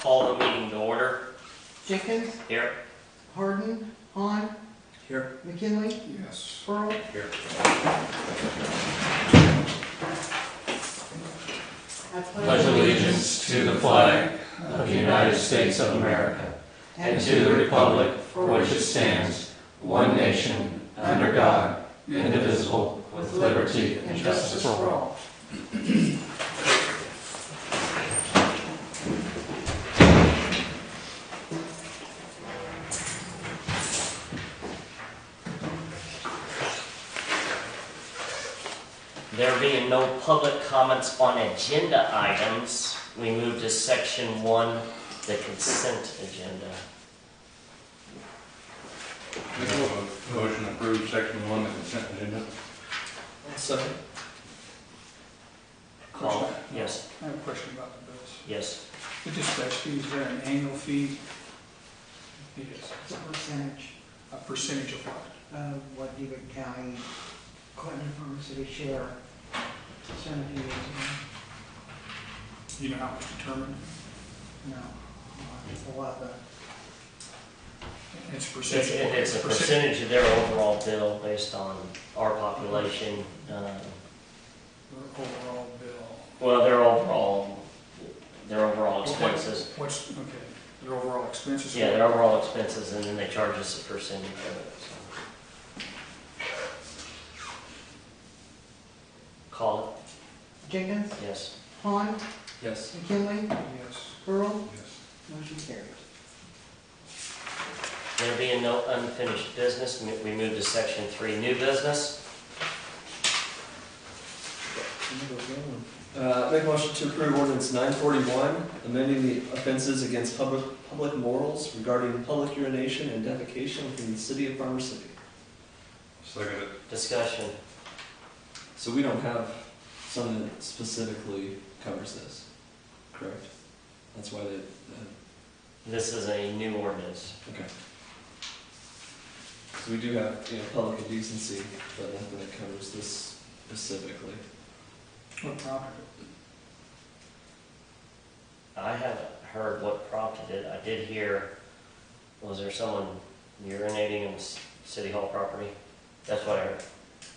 Call the meeting to order. Jenkins, Here. Harden, Hahn, Here. McKinley, Yes. Pearl. Here. I Pledge allegiance to the flag of the United States of America and to the republic for which it stands, one nation, under God, indivisible, with liberty and justice for all. There being no public comments on agenda items, we move to section 1, the consent agenda. Make a motion to approve section 1, the consent agenda. Second. Call. Yes. I have a question about the bills. Yes. The dispatch fee, is there an annual fee? It is. It's a percentage A percentage of what? of what Dewitt County, Clinton Farm City share. Percentage is, Do you know how it's determined? no, a lot of It's a percentage. It's a percentage of their overall bill based on our population. Or overall bill. Well, their overall expenses. What's, okay, their overall expenses? Yeah, their overall expenses, and then they charge us a percentage of it. So. Call Jenkins, it. Yes. Hahn, Yes. McKinley, Yes. Pearl. Yes. Motion carries. There being no unfinished business, we move to section 3, new business. Make a motion to approve ordinance 941, amending the offenses against public morals regarding public urination and defecation within the city of Farmer City. Second it. Discussion. So we don't have something that specifically covers this, correct? That's why they, This is a new ordinance. okay. So we do have, public indecency, but nothing that covers this specifically. What prompted it? I haven't heard what prompted it. I did hear, was there someone urinating in City Hall property? That's what I heard.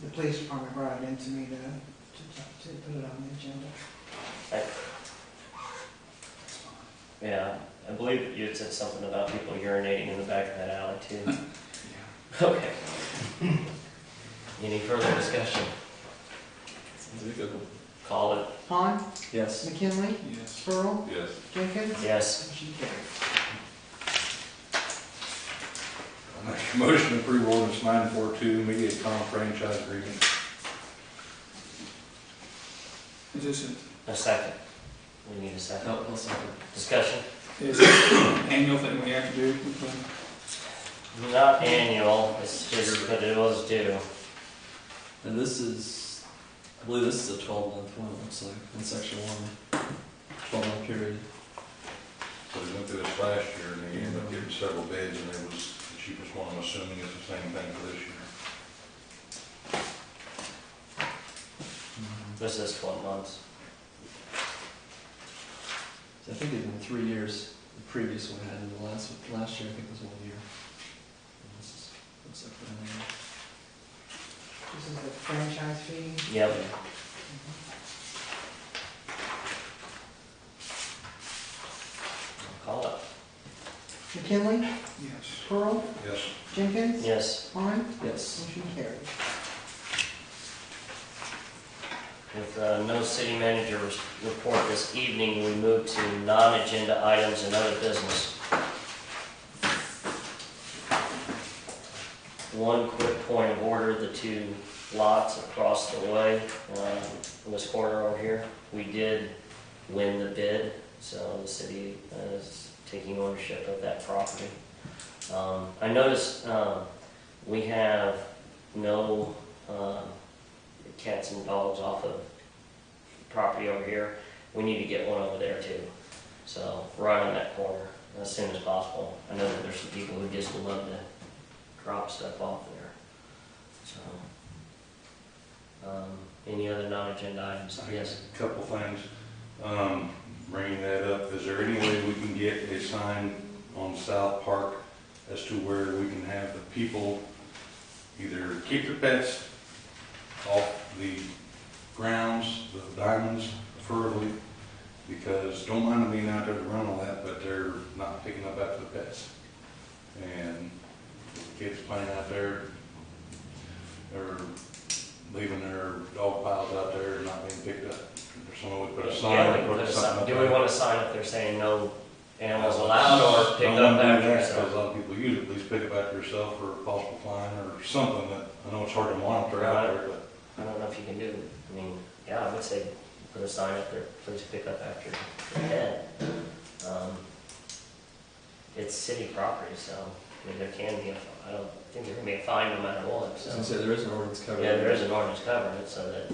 The police department brought it in to me to put it on the agenda. That's fine. Yeah, I believe that you had said something about people urinating in the back of that alley too. Yeah. Okay. Any further discussion? Sounds like a good one. Call it. Hahn, Yes. McKinley, Yes. Pearl, Yes. Jenkins. Yes. Motion carries. I make a motion to approve ordinance 942, Mediacom franchise agreement. Is this A second. We need a second. No, no second. Discussion? is it an annual thing we have to do? Not annual, it's just, but it was due. And this is, I believe this is a 12-month one, it looks like, in section 1, 12-month period. So we went through this last year and they ended up getting several bids and it was the cheapest one. I'm assuming it's the same thing for this year. This is 12 months. So I think it's been 3 years, the previous one had, and the last year I think was 1 year. And this is, looks like the one year. This is the franchise fee. Yep. Call it. McKinley, Yes. Pearl, Yes. Jenkins. Yes. Hahn, Yes. motion carries. With no city manager report this evening, we move to non-agenda items and other business. One quick point of order, the 2 lots across the way, in this corner over here, we did win the bid, so the city is taking ownership of that property. I noticed we have no cats and dogs off of property over here. We need to get one over there too. So right on that corner as soon as possible. I know that there's some people who just love to drop stuff off there. So any other non-agenda items? Yes. A couple things. bringing that up, is there any way we can get a sign on South Park as to where we can have the people either keep their pets off the grounds, the diamonds, preferably, because don't mind them being out there to run all that, but they're not picking up after the pets. And the kids playing out there, or leaving their dog piles out there and not being picked up. If someone would put a sign, Yeah, we can or put a something sign. up Do we there. want a sign up there saying no animals allowed or pick up after Because yourself? a lot of people use it, at least pick up after yourself or possible fine or something that, I know it's hard to monitor out there, but. I don't know if you can do it. I mean, yeah, I would say put a sign up there, please pick up after your pet. It's city property, so, I mean, there can be I don't think there can be a fine no matter what, I was so. gonna say, there is an ordinance covering. Yeah, there is an ordinance covering it, so that,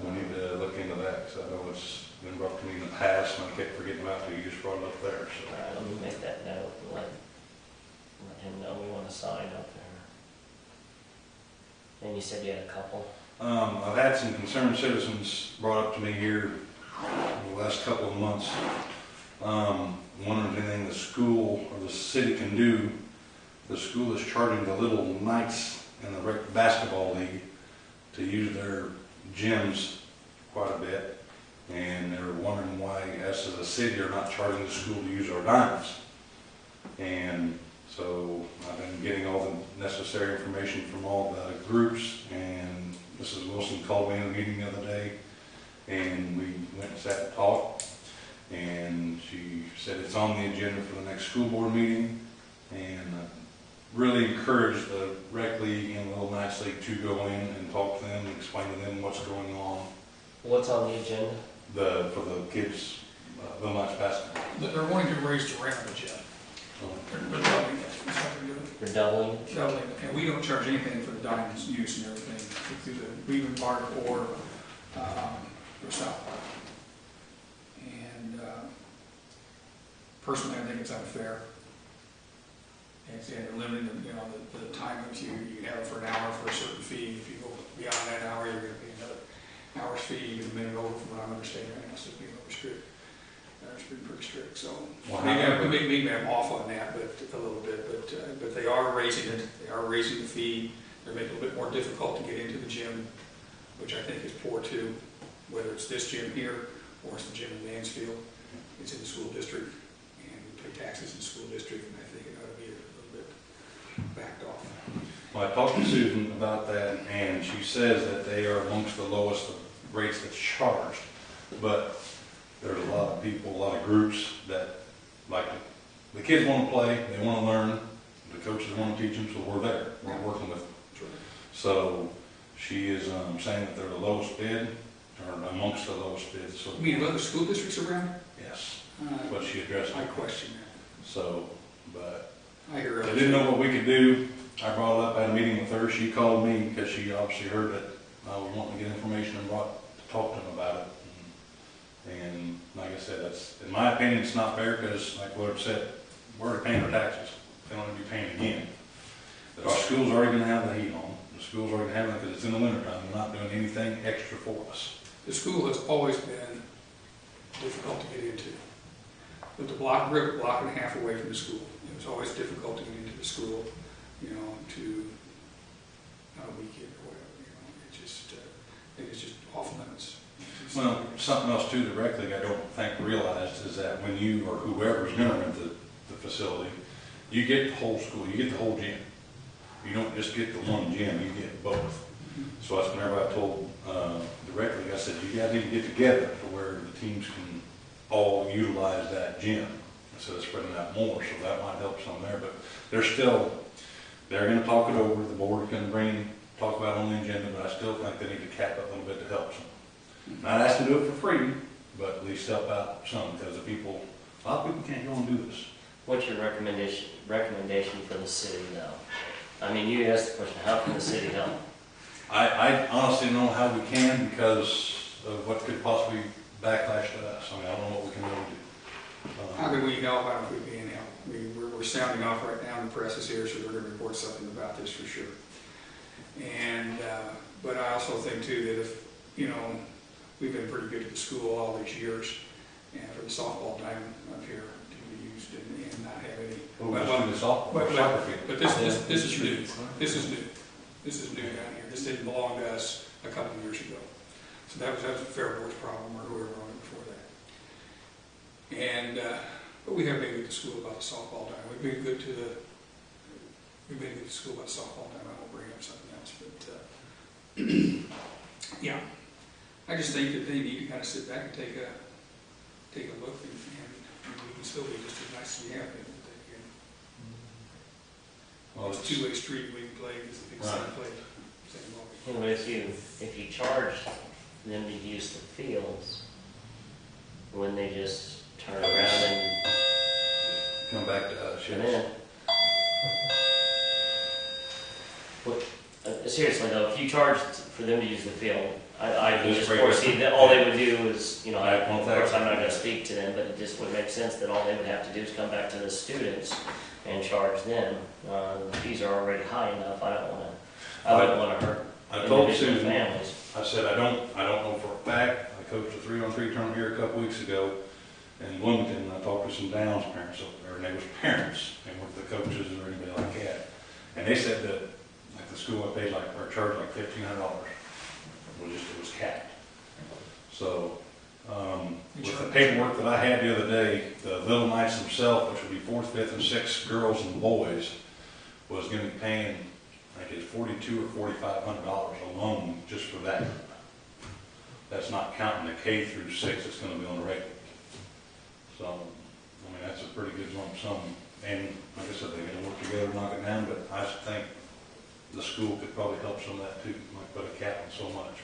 We need to look into that, because I know it's been brought to me in the past, and I kept forgetting about it, you just brought it up there, so. let me make that note and let him know we want a sign up there. And you said you had a couple? I've had some concerned citizens brought up to me here in the last couple of months, wondering if anything the school or the city can do. The school is charging the little knights in the basketball league to use their gyms quite a bit, and they're wondering why, as to the city, are not charging the school to use our diamonds. And so I've been getting all the necessary information from all the groups, and Mrs. Wilson called me in a meeting the other day, and we went and sat and talked, and she said it's on the agenda for the next school board meeting, and really encouraged the rec league and the little Knights League to go in and talk to them and explain to them what's going on. What's on the agenda? For the kids, little Knights basketball. They're wanting to raise the rent of the gym. They're doubling it, that's what they're doing. You're doubling it? Doubling it, and we don't charge anything for the diamonds use and everything, through the Weaver Park or South Park. And personally, I think it's unfair. And they're limiting the time that you can have it for an hour for a certain fee. If you go beyond that hour, you're going to pay another hour's fee, even a minute over from what I'm understanding right now, so it's being strict. It's been pretty strict, so maybe I'm off on that, but a little bit. But they are raising it. They are raising the fee. They're making it a little bit more difficult to get into the gym, which I think is poor too. Whether it's this gym here or it's the gym in Mansfield, it's in the school district, and we pay taxes in the school district, and I think it ought to be a little bit backed off. Well, I talked to Susan about that, and she says that they are amongst the lowest rates that's charged. But there's a lot of people, a lot of groups that like it. The kids want to play, they want to learn, the coaches want to teach them, so we're there, we're working with them. So she is saying that they're the lowest bid, or amongst the lowest bids. So You mean other school districts around? yes, that's what she addressed. I question that. So, but I hear I didn't know what we could do. I brought it up at a meeting with her. She called me because she obviously heard that I was wanting to get information and brought to talk to them about it. And like I said, that's, in my opinion, it's not fair because, like Willard said, we're already paying our taxes. They don't want to be paying again. But our school's already going to have the heat on. The school's already going to have it because it's in the wintertime. They're not doing anything extra for us. The school has always been difficult to get into. With the block and a half away from the school, it was always difficult to get into the school, to on a weekend or whatever, it's just off limits. Well, something else too, the rec league I don't think realized is that when you or whoever's going to rent the facility, you get the whole school, you get the whole gym. You don't just get the one gym, you get both. So that's whenever I told the rec league, I said, you guys need to get together to where the teams can all utilize that gym instead of spreading out more, so that might help some there. But they're going to talk it over, the board can talk about it on the agenda, but I still think they need to cap it a little bit to help some. Not asking to do it for free, but at least help out some, because a lot of people can't go and do this. What's your recommendation for the city though? I mean, you asked the question, how can the city help? I honestly don't know how we can because of what could possibly backlash to us. I mean, I don't know what we can really do. How can we help? I don't know if we can help. We're sounding off right now, the press is here, so we're going to report something about this for sure. And, but I also think too that if, we've been pretty good to the school all these years, and for the softball diamond up here to be used and not have any. We'll just do the softball, But- or soccer field. But this is new. This is new. This is new down here. This didn't belong to us a couple of years ago. So that was a Fair Board's problem, or whoever on it before that. And, but we have been good to school about the softball diamond. We've been good to school about softball diamond. I won't bring up something else, but, yeah. I just think that they need to kind of sit back and take a look, and we can still be just as nice as we have been. Well, It's a two-way street, we can play, it's the same play, same ball. You know, if you charge them to use the fields, when they just turn around and Come back to us, come yes. in. What, seriously though, if you charged for them to use the field, I can just foresee that all they would do is, you know, of course, I'm not gonna speak to them, but it just would make sense that all they would have to do is come back to the students and charge them. The fees are already high enough, I wouldn't wanna hurt I told individual Susan, families. I said, I don't know for a fact. I coached a 3-on-3 tournament here a couple weeks ago in Bloomington, and I talked to some Downs parents up there, and they was parents, and weren't the coaches or anybody like that. And they said that, like the school, I paid or charged like $1,500. It was capped. So, with the paperwork that I had the other day, the Little Knights themselves, which would be 4th, 5th, and 6th girls and boys, was going to be paying, I think it's $4,200 or $4,500 alone just for that. That's not counting the K through 6 that's going to be on the regular. So, I mean, that's a pretty good lump sum. And like I said, they're going to work together to knock it down, but I think the school could probably help some of that too. Might put a cap on so much.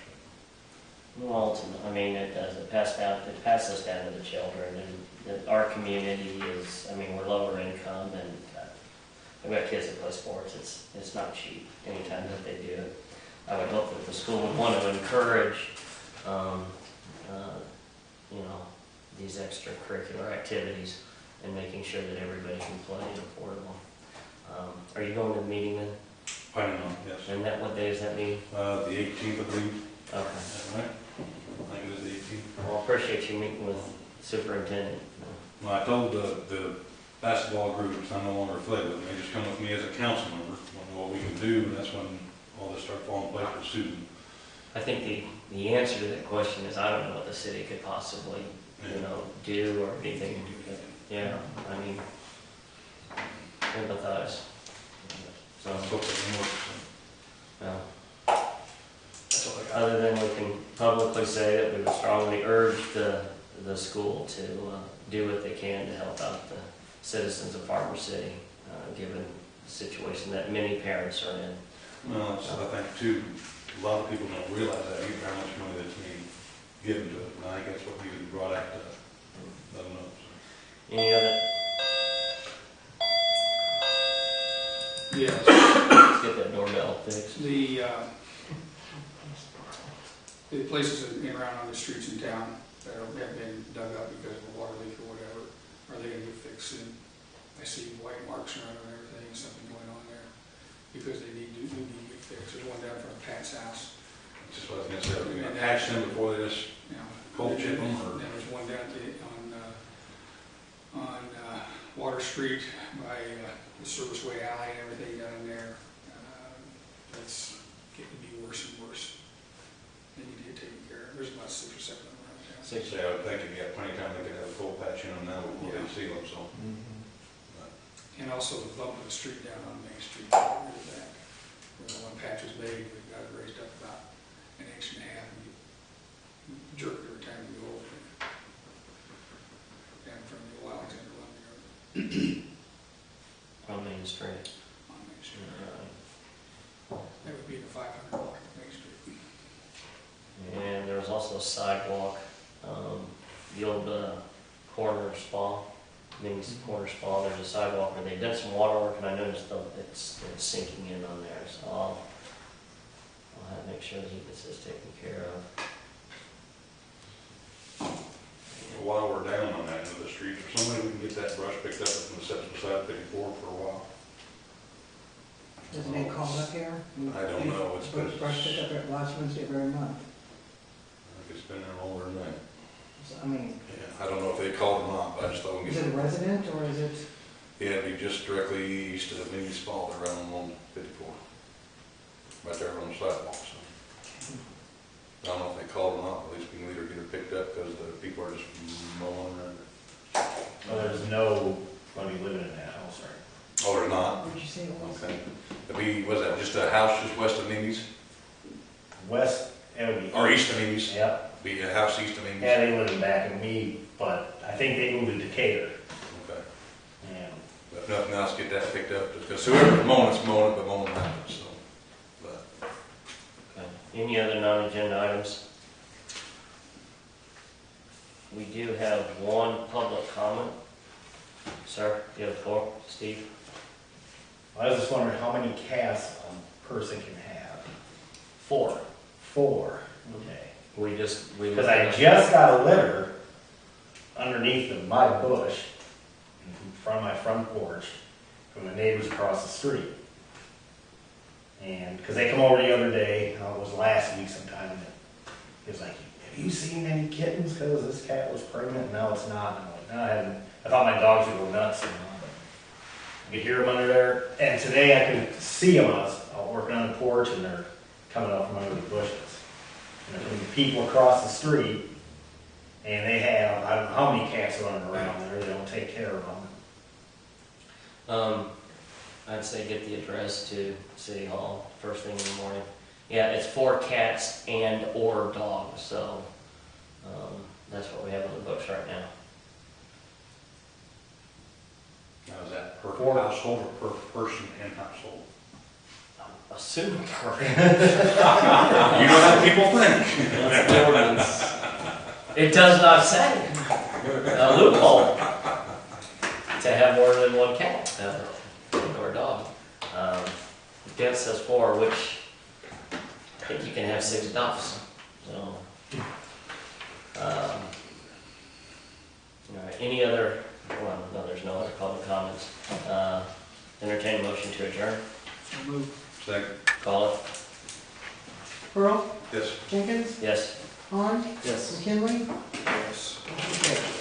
Well, ultimately, I mean, it does, it passes down to the children, and our community is, I mean, we're lower income, and I've got kids that play sports, it's not cheap anytime that they do it. I would hope that the school would want to encourage, you know, these extracurricular activities, and making sure that everybody can play and affordable. Are you going to the meeting then? Planning on, yes. And what day is that meeting? The 18th, I believe. Okay. Is that right? I think it was the 18th. Well, I appreciate you meeting with superintendent. Well, I told the basketball groups I'm no longer affiliated with them. They just come with me as a council member, want to know what we can do, and that's when all this started falling in place with Susan. I think the answer to that question is I don't know what the city could possibly, you know, do or anything. Yeah, I mean, empathize. So, I hope that works. well, That's all I got. other than we can publicly say that we would strongly urge the school to do what they can to help out the citizens of Farmer City, given the situation that many parents are in. Well, it's, I think too, a lot of people don't realize that either, how much money that's being given to it. And I think that's what needs to be brought out to let them know. Any other? Yes. Let's get that doorbell fixed. The places around on the streets in town that have been dug up because of a water leak or whatever, are they gonna get fixed soon? I see white marks around and everything, something going on there, because they need to get fixed. There's one down from Pat's house, Just what I was gonna say, we're gonna patch them before they just you know. cold chip them, or? Then there's one down on Water Street by the Serviceway Alley and everything down in there. That's getting to be worse and worse. They need to get taken care of. There's about 6 or 7 of them around town. So I would think if you got plenty of time, they could have a full patch in them now before they seal them, so. And also the bump of the street down on Main Street, get rid of that. Where the one patch was made, we got it raised up about 1.5 inches, and you jerk every time you go over it. Down from the old Alexander Lumber On Main Street. on Main Street. Right. That would be the $500 Main Street. And there was also a sidewalk, the old corner spa, Minnie's Corner Spa. There's a sidewalk where they've done some water work, and I noticed though it's sinking in on there. So I'll have to make sure that he gets this taken care of. While we're down on that end of the street, or some way we can get that brush picked up from the Sept beside 54 for a while. Doesn't it call up here? I don't know. It's been, Brush it up at last Wednesday of every month. I think it's been there longer than that. So, I mean, Yeah, I don't know if they called them up, I just thought we is could. it a resident or is it? Yeah, it'd be just directly east of the mini spa, around 154. Right there on the sidewalk, so. I don't know if they called them up, at least we can either get it picked up, because the people are just mowing around it. Well, there's nobody living in that house, right? Oh, they're not? What'd you say it was? Okay. It'd be, was that just a house just west of Mimi's? West, it would be. Or east of Mimi's? Yep. Be a house east of Mimi's? Yeah, they live in back of me, but I think they moved to Decatur. Okay. And But if nothing else, get that picked up, because whoever's mowing it's mowing it, but mowing happens, so. But, Okay. Any other non-agenda items? We do have one public comment. Sir, you have the floor, Steve? I was just wondering how many cats a person can have? 4. 4. Okay. We Because I just got a letter underneath of my bush in front of my front porch from the neighbors across the street. And, because they come over the other day, it was last week sometime, and he was like, have you seen any kittens? Because this cat was pregnant, and now it's not. And I'm like, no, I haven't. I thought my dogs would go nuts, you know, but I could hear them under there. And today I could see them. I was out working on the porch, and they're coming up from under the bushes. And there's people across the street, and they have, I don't know how many cats running around there. They don't take care of them. I'd say get the address to City Hall first thing in the morning. Yeah, it's 4 cats and or dogs, so that's what we have on the books right now. now is that per Four. household or per person and household? Assume per. You know how people think. That's the ordinance. It does not say a loophole to have more than 1 cat or a dog. It says 4, which I think you can have 6 dogs. So, all right. Any other? Well, no, there's no other public comments. Entertain a motion to adjourn. So moved. Second. Call it. Pearl, Yes. Jenkins, Yes. Han, Yes. McKinley, Yes. motion carried.